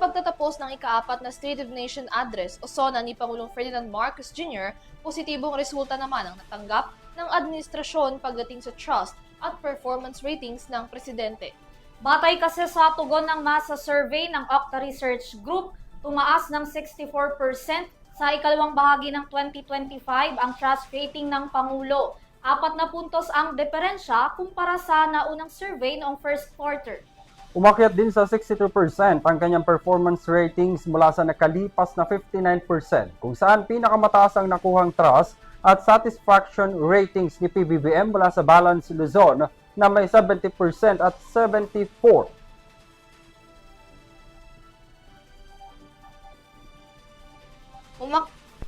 pagtatapos ng ika-4 na State of Nation Address o SONA ni Pangulong Ferdinand Marcos Jr., positibong resulta naman ang natanggap ng administrasyon pagdating sa trust at performance ratings ng presidente. Batay kasi sa tugon ng masa survey ng Okta Research Group, tumaas ng 64% sa ikalawang bahagi ng 2025 ang trust rating ng Pangulo. 4 na puntos ang diferensya kumpara sa naunang survey noong first quarter. Umakyat din sa 62% ang kanyang performance ratings mula sa nakalipas na 59%, kung saan pinakamataas ang nakuhang trust at satisfaction ratings ni PBBM mula sa Balance Luzon na may 70% at 74%.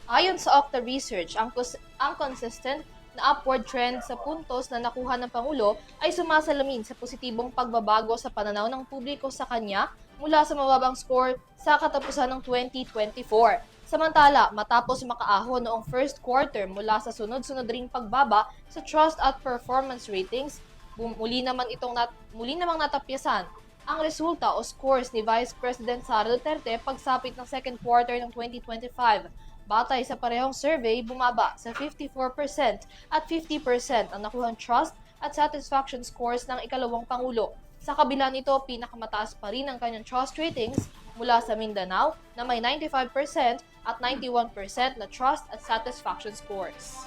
Ayon sa Okta Research, ang consistent na upward trend sa puntos na nakuha ng Pangulo ay sumasalamin sa positibong pagbabago sa pananaw ng publiko sa kanya mula sa mababang score sa katapusan ng 2024. Samantala, matapos makaahon noong first quarter mula sa sunod-sunod ring pagbaba sa trust at performance ratings, muli namang natapyasan ang resulta o scores ni Vice President Sara Duterte pagsapit ng second quarter ng 2025. Batay sa parehong survey, bumaba sa 54% at 50% ang nakuhang trust at satisfaction scores ng ikalawang Pangulo. Sa kabila nito, pinakamataas pa rin ang kanyang trust ratings mula sa Mindanao na may 95% at 91% na trust at satisfaction scores.